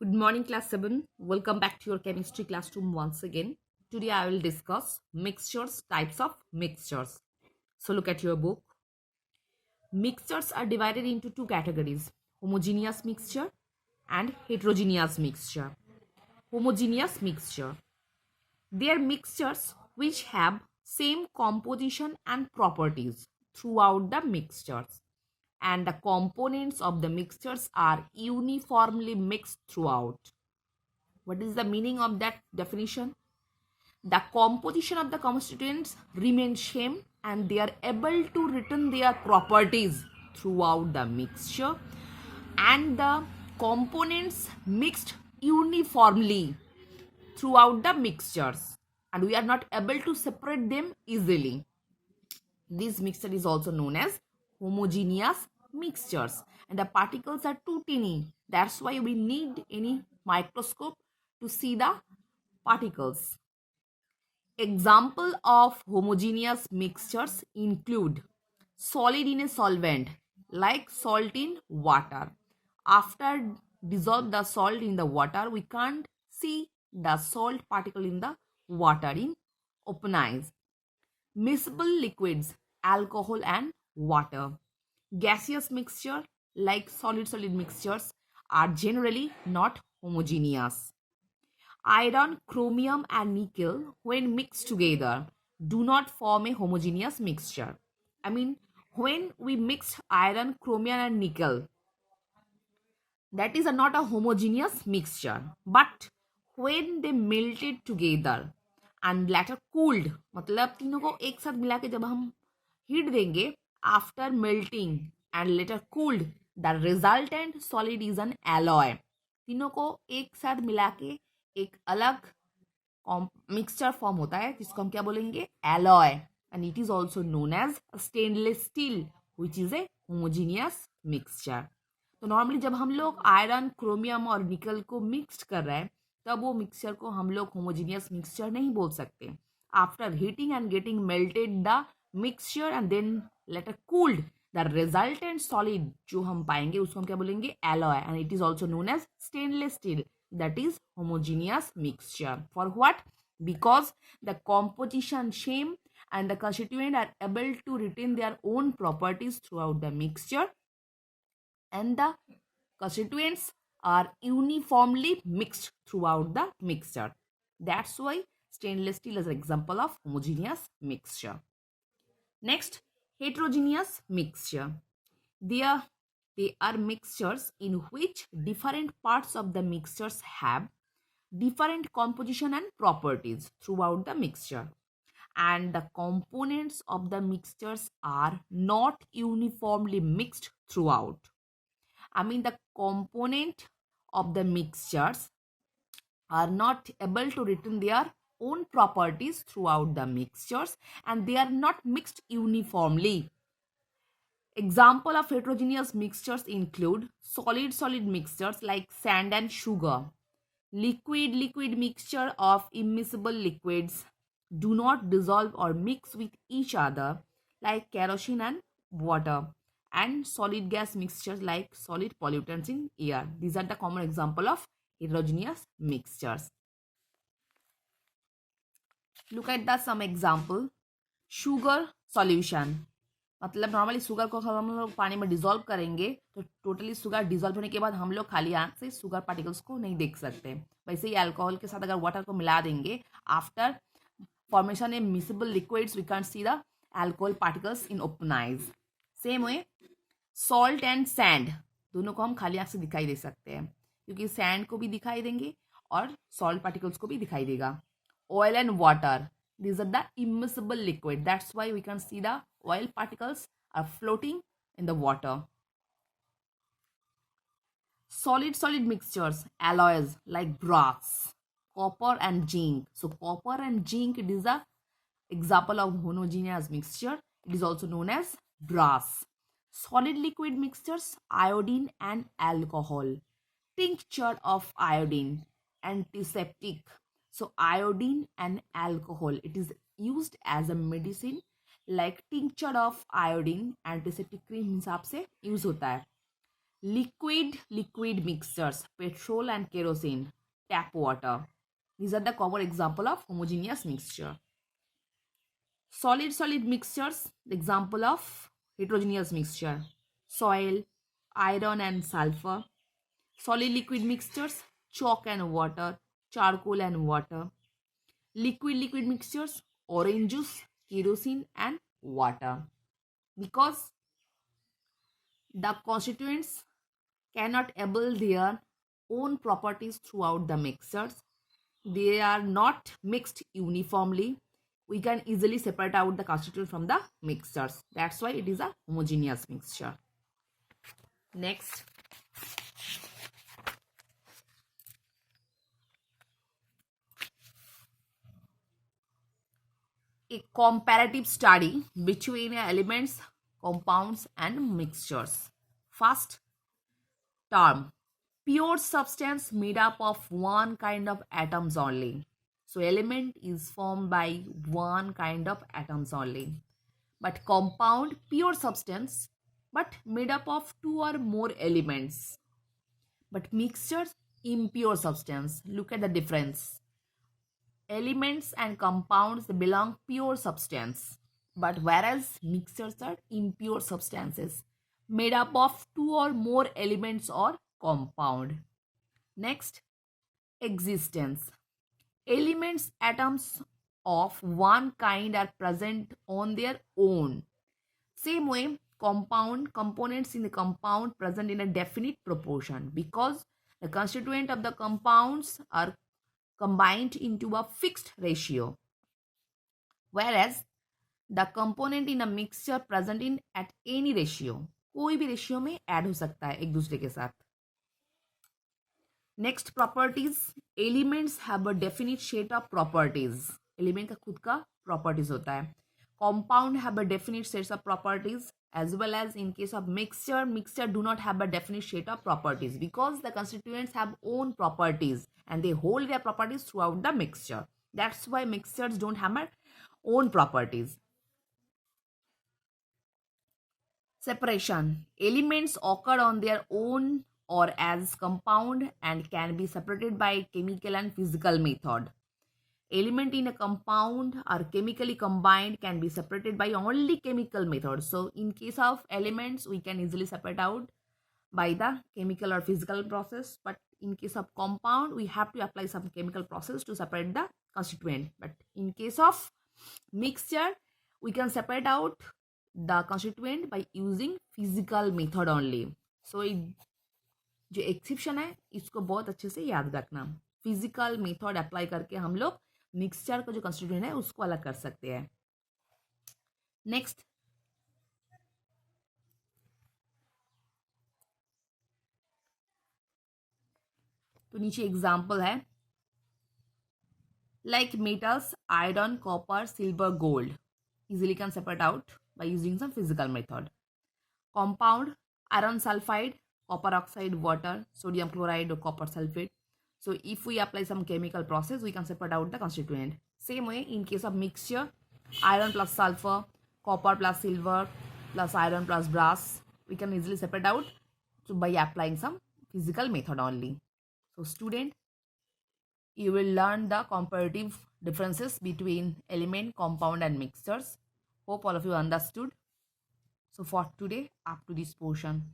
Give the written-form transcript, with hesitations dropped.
Good morning, class 7. Welcome back to your chemistry classroom once again. Today I will discuss mixtures, types of mixtures. So look at your book. Mixtures are divided into two categories, homogeneous mixture and heterogeneous mixture. Homogeneous mixture. They are mixtures which have same composition and properties throughout the mixtures, and the components of the mixtures are uniformly mixed throughout. What is the meaning of that definition? The composition of the constituents remains same and they are able to retain their properties throughout the mixture, and the components mixed uniformly throughout the mixtures, and we are not able to separate them easily. This mixture is also known as homogeneous mixtures, and the particles are too tiny. That's why we need any microscope to see the particles. Example of homogeneous mixtures include solid in a solvent like salt in water. After dissolve the salt in the water, we can't see the salt particle in the water in open eyes. Miscible liquids, alcohol and water. Gaseous mixture like solid-solid mixtures are generally not homogeneous. Iron, chromium and nickel when mixed together do not form a homogeneous mixture. I mean, when we mix iron, chromium and nickel, that is not a homogeneous mixture. But when they melted together and later cooled, मतलब तीनों को एक साथ मिला के जब हम heat देंगे after melting and later cooled, the resultant solid is an alloy. तीनों को एक साथ मिला के एक अलग मिक्सचर फॉर्म होता है जिसको हम क्या बोलेंगे, alloy, and it is also known as stainless steel which is a homogeneous mixture. तो नॉर्मली जब हम लोग आयरन, क्रोमियम और निकल को मिक्सड कर रहे हैं तब वो मिक्सचर को हम लोग होमोजीनियस मिक्सचर नहीं बोल सकते. After heating and getting melted the mixture and then later cooled, the resultant solid जो हम पाएंगे उसको हम क्या बोलेंगे, alloy, and it is also known as stainless steel. That is homogeneous mixture. For what? Because the composition same and the constituent are able to retain their own properties throughout the mixture, and the constituents are uniformly mixed throughout the mixture. That's why stainless steel is an example of homogeneous mixture. Next, heterogeneous mixture. They are they are mixtures in which different parts of the mixtures have different composition and properties throughout the mixture, and the components of the mixtures are not uniformly mixed throughout. I mean, the component of the mixtures are not able to retain their own properties throughout the mixtures, and they are not mixed uniformly. Example of heterogeneous mixtures include solid-solid mixtures like sand and sugar, liquid-liquid mixture of immiscible liquids do not dissolve or mix with each other like kerosene and water, and solid gas mixtures like solid pollutants in air. These are the common example of heterogeneous mixtures. Look at the some example. Sugar solution. मतलब normally sugar को हम लोग पानी में dissolve करेंगे तो totally sugar dissolve होने के बाद हम लोग खाली आंख से शुगर पार्टिकल्स को नहीं देख सकते. वैसे ही अल्कोहल के साथ अगर वाटर को मिला देंगे, after formation a miscible liquids we can see the alcohol particles in open eyes. Same way salt and sand दोनों को हम खाली आंख से दिखाई दे सकते हैं क्योंकि सैंड को भी दिखाई देंगे और सॉल्ट पार्टिकल्स को भी दिखाई देगा. Oil and water, these are the immiscible liquid. That's why we can see the oil particles are floating in the water. Solid mixtures, alloys like brass, copper and zinc. So copper and zinc, it is a example of homogeneous mixture. It is also known as brass. Solid liquid mixtures, iodine and alcohol. Tincture of iodine, antiseptic. So iodine and alcohol, it is used as a medicine like tincture of iodine, antiseptic cream हिसाब से use होता है. Liquid mixtures, petrol and kerosene, tap water. These are the common example of homogeneous mixture. Solid mixtures, the example of heterogeneous mixture, soil, iron and sulfur. Solid liquid mixtures, chalk and water, charcoal and water. Liquid mixtures, orange juice, kerosene and water. Because the constituents cannot able their own properties throughout the mixtures, they are not mixed uniformly, we can easily separate out the constituent from the mixtures. That's why it is a homogeneous mixture. Next, a comparative study between elements, compounds and mixtures. First term, pure substance made up of one kind of atoms only. So element is formed by one kind of atoms only. But compound, pure substance, but made up of two or more elements. But mixtures, impure substance. Look at the difference. Elements and compounds belong pure substance, but whereas mixtures are impure substances made up of two or more elements or compound. Next, existence. Elements, atoms of one kind are present on their own. Same way, components in the compound present in a definite proportion because the constituent of the compounds are combined into a fixed ratio, whereas the component in a mixture present in at any ratio, कोई भी ratio में add हो सकता है एक दूसरे के साथ. Next properties, elements have a definite set of properties. Element का खुद का प्रॉपर्टीज होता है. compound have a definite sets of properties, as well as in case of mixture do not have a definite set of properties because the constituents have own properties and they hold their properties throughout the mixture. That's why mixtures don't have their own properties. Separation. Elements occur on their own or as compound and can be separated by chemical and physical method. Element in a compound are chemically combined can be separated by only chemical method. So in case of elements, we can easily separate out by the chemical or physical process. But in case of compound, we have to apply some chemical process to separate the constituent. But in case of mixture, we can separate out the constituent by using physical method only. So जो exception है इसको बहुत अच्छे से याद रखना. Physical method apply करके हम लोग मिक्सचर का जो कंस्टिट्यूएंट है उसको अलग कर सकते हैं. नेक्स्ट, तो नीचे एग्जांपल है like metals iron copper silver gold easily can separate out by using some physical method. Compound iron sulphide copper oxide water sodium chloride or copper sulfate. So if we apply some chemical process, we can separate out the constituent. Same way in case of mixture, iron plus sulfur, copper plus silver plus iron plus brass, we can easily separate out by applying some physical method only. So student, you will learn the comparative differences between element, compound and mixtures. Hope all of you understood. So for today, up to this portion.